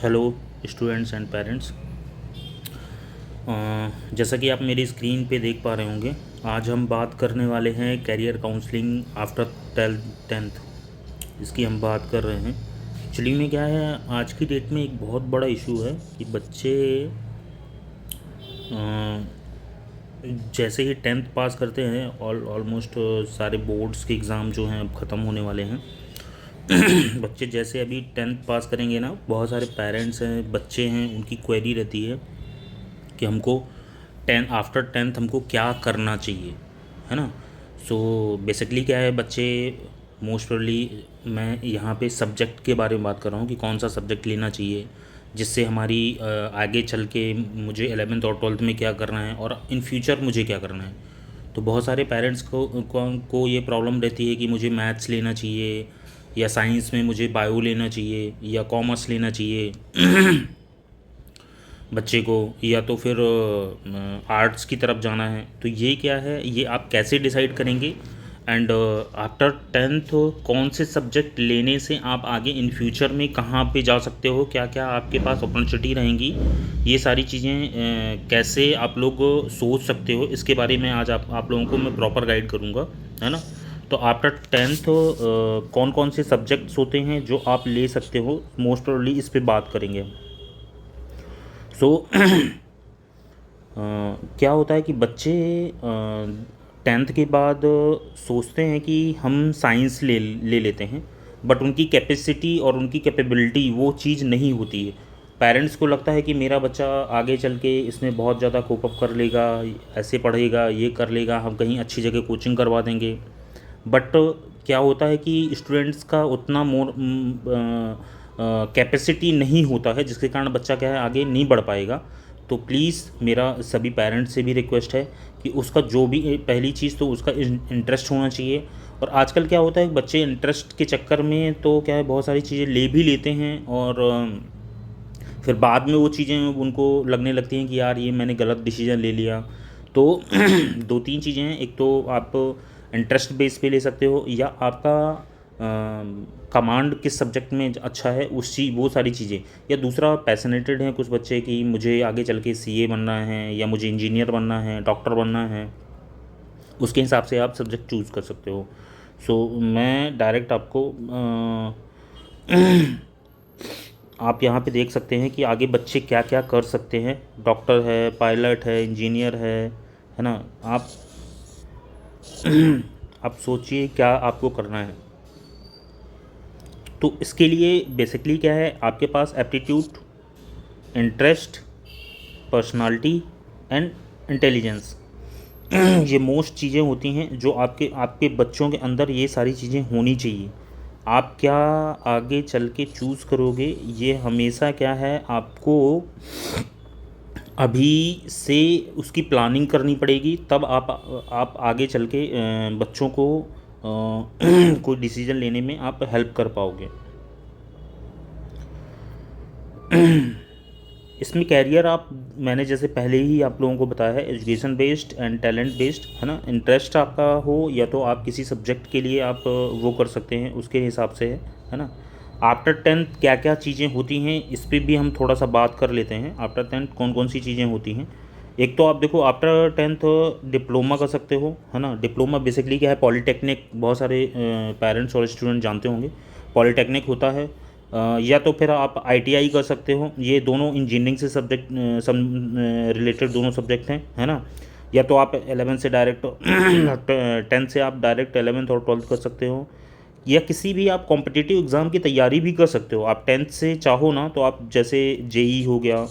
Hello students and parents. जैसा कि आप मेरी स्क्रीन पे देख पा रहे होंगे, आज हम बात करने वाले हैं कैरियर काउंसलिंग आफ्टर टेंथ। इसकी हम बात कर रहे हैं। एक्चुअली में क्या है, आज की डेट में एक बहुत बड़ा इशू है कि बच्चे अ, जैसे ही टेंथ पास करते हैं, ऑलमोस्ट सारे बोर्ड्स के एग्ज़ाम जो हैं अब ख़त्म होने वाले हैं। बच्चे जैसे अभी टेंथ पास करेंगे ना, बहुत सारे पेरेंट्स हैं, बच्चे हैं, उनकी क्वेरी रहती है कि हमको आफ्टर टेंथ हमको क्या करना चाहिए, है ना। सो बेसिकली क्या है, बच्चे मोस्ट प्रोबली, मैं यहाँ पे सब्जेक्ट के बारे में बात कर रहा हूँ कि कौन सा सब्जेक्ट लेना चाहिए जिससे हमारी आगे चल के मुझे 11th और 12th में क्या करना है और इन फ्यूचर मुझे क्या करना है। तो बहुत सारे पेरेंट्स को ये प्रॉब्लम रहती है कि मुझे मैथ्स लेना चाहिए या साइंस में मुझे बायो लेना चाहिए या कॉमर्स लेना चाहिए बच्चे को, या तो फिर आर्ट्स की तरफ जाना है। तो ये क्या है, ये आप कैसे डिसाइड करेंगे एंड आफ्टर टेंथ कौन से सब्जेक्ट लेने से आप आगे इन फ्यूचर में कहाँ पे जा सकते हो, क्या क्या आपके पास अपॉर्चुनिटी रहेंगी, ये सारी चीज़ें कैसे आप लोग सोच सकते हो, इसके बारे में आज आप लोगों को मैं प्रॉपर गाइड करूँगा, है ना। तो आफ्टर टेंथ कौन कौन से सब्जेक्ट्स होते हैं जो आप ले सकते हो, मोस्ट प्रोबेबली इस पे बात करेंगे। सो क्या होता है कि बच्चे टेंथ के बाद सोचते हैं कि हम साइंस ले लेते हैं, बट उनकी कैपेसिटी और उनकी कैपेबिलिटी वो चीज़ नहीं होती है। पेरेंट्स को लगता है कि मेरा बच्चा आगे चल के इसमें बहुत ज़्यादा कोप अप कर लेगा, ऐसे पढ़ेगा, ये कर लेगा, हम कहीं अच्छी जगह कोचिंग करवा देंगे। बट क्या होता है कि स्टूडेंट्स का उतना मोर कैपेसिटी नहीं होता है, जिसके कारण बच्चा क्या है आगे नहीं बढ़ पाएगा। तो प्लीज़ मेरा सभी पेरेंट्स से भी रिक्वेस्ट है कि उसका जो भी पहली चीज़ तो उसका इंटरेस्ट होना चाहिए। और आजकल क्या होता है, बच्चे इंटरेस्ट के चक्कर में तो क्या है बहुत सारी चीज़ें ले भी लेते हैं और फिर बाद में वो चीज़ें उनको लगने लगती हैं कि यार ये मैंने गलत डिसीजन ले लिया। तो दो तीन चीज़ें हैं, एक तो आप इंटरेस्ट बेस पे ले सकते हो, या आपका कमांड किस सब्जेक्ट में अच्छा है उस चीज़, वो सारी चीज़ें, या दूसरा पैशनेटेड हैं कुछ बच्चे कि मुझे आगे चल के सीए बनना है या मुझे इंजीनियर बनना है, डॉक्टर बनना है, उसके हिसाब से आप सब्जेक्ट चूज़ कर सकते हो। सो मैं डायरेक्ट आपको आप यहाँ पे देख सकते हैं कि आगे बच्चे क्या क्या कर सकते हैं। डॉक्टर है, पायलट है, इंजीनियर है ना। आप आप सोचिए क्या आपको करना है। तो इसके लिए बेसिकली क्या है, आपके पास aptitude, interest, personality and intelligence, ये मोस्ट चीज़ें होती हैं जो आपके आपके बच्चों के अंदर ये सारी चीज़ें होनी चाहिए। आप क्या आगे चल के चूज़ करोगे, ये हमेशा क्या है आपको अभी से उसकी प्लानिंग करनी पड़ेगी, तब आप आगे चल के बच्चों को कोई डिसीजन लेने में आप हेल्प कर पाओगे। इसमें कैरियर आप, मैंने जैसे पहले ही आप लोगों को बताया है, education based and talent based, है ना। इंटरेस्ट आपका हो या तो आप किसी सब्जेक्ट के लिए आप वो कर सकते हैं, उसके हिसाब से है ना। आफ्टर टेंथ क्या क्या चीज़ें होती हैं इस पर भी हम थोड़ा सा बात कर लेते हैं। आफ्टर टेंथ कौन कौन सी चीज़ें होती हैं। एक तो आप देखो, आफ्टर टेंथ डिप्लोमा कर सकते हो, है ना। डिप्लोमा बेसिकली क्या है, पॉलीटेक्निक, बहुत सारे पेरेंट्स और स्टूडेंट जानते होंगे, पॉलीटेक्निक होता है। या तो फिर आप आईटीआई कर सकते हो, ये दोनों इंजीनियरिंग से सब्जेक्ट रिलेटेड दोनों सब्जेक्ट हैं, है ना। या तो आप 11 से डायरेक्ट 10 से आप डायरेक्ट 11th और 12th कर सकते हो, या किसी भी आप कॉम्पिटिटिव एग्ज़ाम की तैयारी भी कर सकते हो। आप 10th से चाहो ना तो आप जैसे जेई हो गया,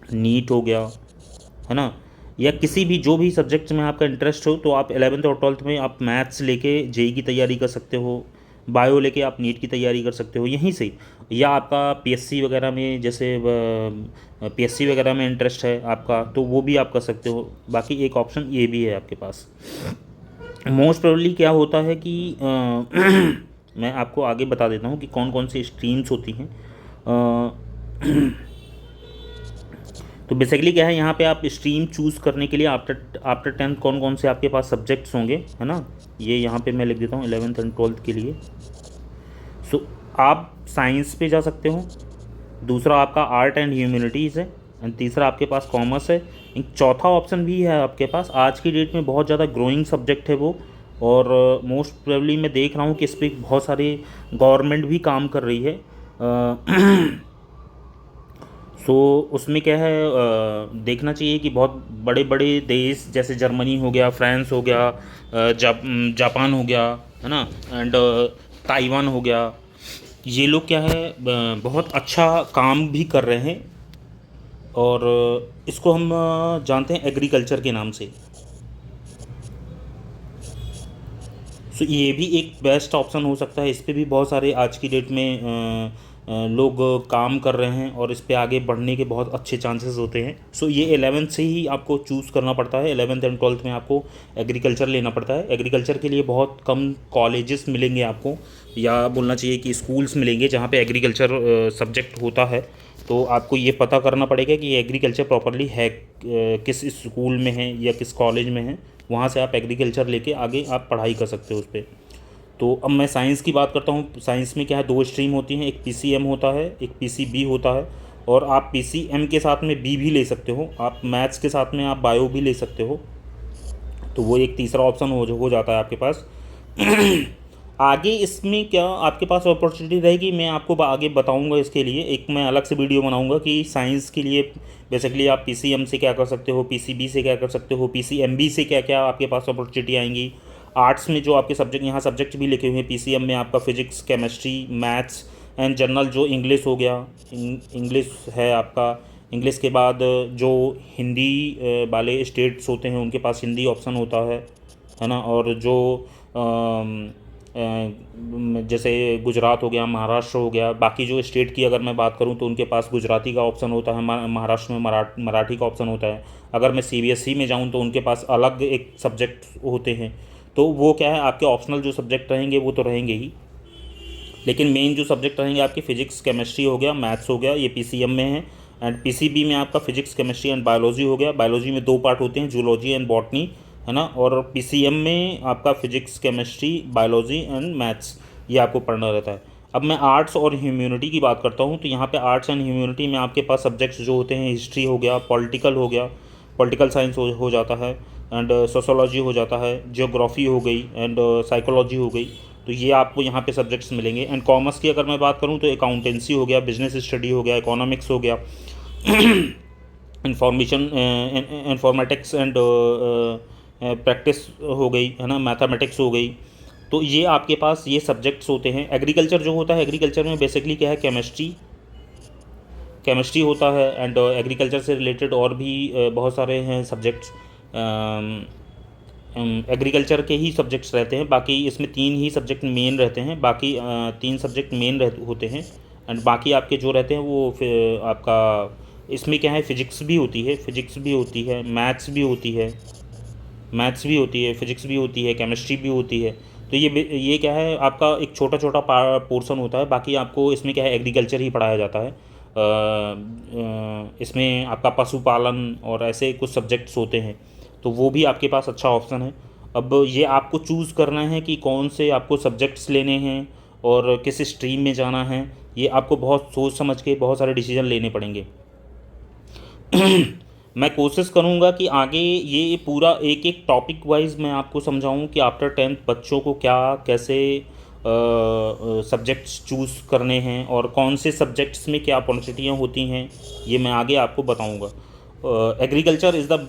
नीट हो गया, है ना, या किसी भी जो भी सब्जेक्ट्स में आपका इंटरेस्ट हो, तो आप 11th और 12th में आप मैथ्स लेके जेई की तैयारी कर सकते हो, बायो लेके आप नीट की तैयारी कर सकते हो यहीं से। या आपका पीएससी वगैरह में, जैसे पीएससी वगैरह में इंटरेस्ट है आपका, तो वो भी आप कर सकते हो। बाकी एक ऑप्शन ये भी है आपके पास। मोस्ट प्रोबेबली क्या होता है कि मैं आपको आगे बता देता हूँ कि कौन कौन सी स्ट्रीम्स होती हैं। तो बेसिकली क्या है, यहाँ पे आप स्ट्रीम चूज़ करने के लिए आफ्टर आफ्टर टेंथ कौन कौन से आपके पास सब्जेक्ट्स होंगे, है ना। ये यहाँ पे मैं लिख देता हूँ 11th एंड 12th के लिए। सो आप साइंस पे जा सकते हो, दूसरा आपका आर्ट एंड ह्यूमैनिटीज़ है, एंड तीसरा आपके पास कॉमर्स है। एक चौथा ऑप्शन भी है आपके पास, आज की डेट में बहुत ज़्यादा ग्रोइंग सब्जेक्ट है वो, और मोस्ट प्रोबेबली मैं देख रहा हूँ कि इस पर बहुत सारी गवर्नमेंट भी काम कर रही है। सो उसमें क्या है, देखना चाहिए कि बहुत बड़े बड़े देश जैसे जर्मनी हो गया, फ्रांस हो गया, जापान हो गया, है ना, एंड ताइवान हो गया, ये लोग क्या है बहुत अच्छा काम भी कर रहे हैं, और इसको हम जानते हैं एग्रीकल्चर के नाम से। सो ये भी एक बेस्ट ऑप्शन हो सकता है, इस पे भी बहुत सारे आज की डेट में लोग काम कर रहे हैं, और इस पे आगे बढ़ने के बहुत अच्छे चांसेस होते हैं। सो ये 11th से ही आपको चूज़ करना पड़ता है, 11th एंड 12th में आपको एग्रीकल्चर लेना पड़ता है। एग्रीकल्चर के लिए बहुत कम कॉलेजेस मिलेंगे आपको, या बोलना चाहिए कि स्कूल्स मिलेंगे जहाँ पे एग्रीकल्चर सब्जेक्ट होता है। तो आपको ये पता करना पड़ेगा कि एग्रीकल्चर प्रॉपरली है किस स्कूल में है या किस कॉलेज में है, वहाँ से आप एग्रीकल्चर लेके आगे आप पढ़ाई कर सकते हो उस पर। तो अब मैं साइंस की बात करता हूँ। साइंस में क्या है, दो स्ट्रीम होती हैं, एक पीसीएम होता है, एक पीसीबी होता है, और आप पीसीएम के साथ में बी भी ले सकते हो, आप मैथ्स के साथ में आप बायो भी ले सकते हो। तो वो एक तीसरा ऑप्शन हो जाता है आपके पास। आगे इसमें क्या आपके पास अपॉर्चुनिटी रहेगी, मैं आपको आगे बताऊंगा। इसके लिए एक मैं अलग से वीडियो बनाऊंगा कि साइंस के लिए बेसिकली आप पीसीएम से क्या कर सकते हो, पीसीबी से क्या कर सकते हो, पीसीएमबी से क्या क्या आपके पास अपॉर्चुनिटी आएंगी। आर्ट्स में जो आपके सब्जेक्ट, यहाँ सब्जेक्ट भी लिखे हुए हैं पीसीएम में, आपका physics, chemistry, maths and general, जो इंग्लिश हो गया, इंग्लिश है आपका। इंग्लिश के बाद जो हिंदी वाले स्टेट्स होते हैं उनके पास हिंदी ऑप्शन होता है ना, और जो जैसे गुजरात हो गया, महाराष्ट्र हो गया, बाकी जो स्टेट की अगर मैं बात करूं तो उनके पास गुजराती का ऑप्शन होता है, महाराष्ट्र में मराठी का ऑप्शन होता है। अगर मैं सीबीएसई में जाऊं तो उनके पास अलग एक सब्जेक्ट होते हैं। तो वो क्या है, आपके ऑप्शनल जो सब्जेक्ट रहेंगे वो तो रहेंगे ही, लेकिन मेन जो सब्जेक्ट रहेंगे आपके फिजिक्स, केमिस्ट्री हो गया, मैथ्स हो गया, ये पीसीएम में है। एंड पीसीबी में आपका फिजिक्स, केमिस्ट्री एंड बायोलॉजी हो गया। बायोलॉजी में दो पार्ट होते हैं, जूलॉजी एंड बॉटनी, है ना, और पीसीएम में आपका physics, chemistry, biology and maths, ये आपको पढ़ना रहता है। अब मैं आर्ट्स और ह्यूमैनिटी की बात करता हूँ, तो यहाँ पे आर्ट्स एंड ह्यूमैनिटी में आपके पास सब्जेक्ट्स जो होते हैं, हिस्ट्री हो गया, पॉलिटिकल हो गया, पॉलिटिकल साइंस हो जाता है, एंड सोशोलॉजी हो जाता है, जियोग्राफी हो गई, एंड साइकोलॉजी हो गई। तो ये आपको यहाँ पे सब्जेक्ट्स मिलेंगे। एंड कॉमर्स की अगर मैं बात करूँ तो अकाउंटेंसी हो गया, बिजनेस स्टडी हो गया, इकोनॉमिक्स हो गया, इंफॉर्मेटिक्स एंड प्रैक्टिस हो गई, है ना, मैथमेटिक्स हो गई। तो ये आपके पास ये सब्जेक्ट्स होते हैं। एग्रीकल्चर जो होता है, एग्रीकल्चर में बेसिकली क्या है, केमिस्ट्री होता है, एंड एग्रीकल्चर से रिलेटेड और भी बहुत सारे हैं सब्जेक्ट्स। एग्रीकल्चर के ही सब्जेक्ट्स रहते हैं, बाकी इसमें तीन ही सब्जेक्ट मेन रहते हैं, बाकी तीन सब्जेक्ट मेन होते हैं, एंड बाकी आपके जो रहते हैं वो फिर आपका इसमें क्या है, फिजिक्स भी होती है, मैथ्स भी होती है, फिजिक्स भी होती है, केमिस्ट्री भी होती है। तो ये क्या है, आपका एक छोटा छोटा पोर्शन होता है। बाकी आपको इसमें क्या है, एग्रीकल्चर ही पढ़ाया जाता है। इसमें आपका पशुपालन और ऐसे कुछ सब्जेक्ट्स होते हैं, तो वो भी आपके पास अच्छा ऑप्शन है। अब ये आपको चूज़ करना है कि कौन से आपको सब्जेक्ट्स लेने हैं और किस स्ट्रीम में जाना है, ये आपको बहुत सोच समझ के बहुत सारे डिसीजन लेने पड़ेंगे। मैं कोशिश करूंगा कि आगे ये पूरा एक एक टॉपिक वाइज मैं आपको समझाऊं कि आफ्टर 10th बच्चों को क्या कैसे सब्जेक्ट्स चूज़ करने हैं और कौन से सब्जेक्ट्स में क्या अपॉर्चुनिटियाँ होती हैं, ये मैं आगे आपको बताऊंगा। एग्रीकल्चर इज़ द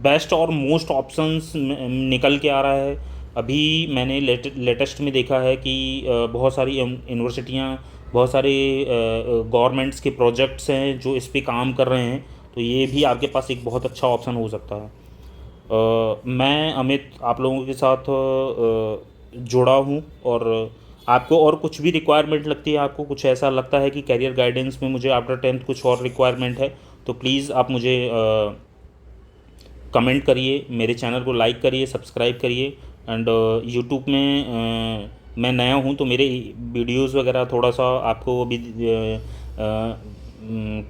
बेस्ट और मोस्ट ऑप्शंस निकल के आ रहा है। अभी मैंने लेटेस्ट में देखा है कि बहुत सारी यूनिवर्सिटियाँ, बहुत सारे गवर्नमेंट्स के प्रोजेक्ट्स हैं जो इस पे काम कर रहे हैं, तो ये भी आपके पास एक बहुत अच्छा ऑप्शन हो सकता है। मैं अमित आप लोगों के साथ जुड़ा हूँ, और आपको और कुछ भी रिक्वायरमेंट लगती है, आपको कुछ ऐसा लगता है कि कैरियर गाइडेंस में मुझे आफ्टर 10th कुछ और रिक्वायरमेंट है, तो प्लीज़ आप मुझे कमेंट करिए, मेरे चैनल को लाइक करिए, सब्सक्राइब करिए। एंड यूट्यूब में मैं नया हूँ तो मेरे वीडियोस वगैरह थोड़ा सा आपको अभी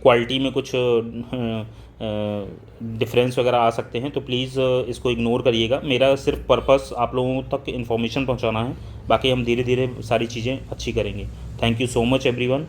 क्वालिटी में कुछ डिफरेंस वगैरह आ सकते हैं, तो प्लीज़ इसको इग्नोर करिएगा। मेरा सिर्फ पर्पस आप लोगों तक इन्फॉर्मेशन पहुंचाना है, बाकी हम धीरे धीरे सारी चीज़ें अच्छी करेंगे। Thank you so much everyone.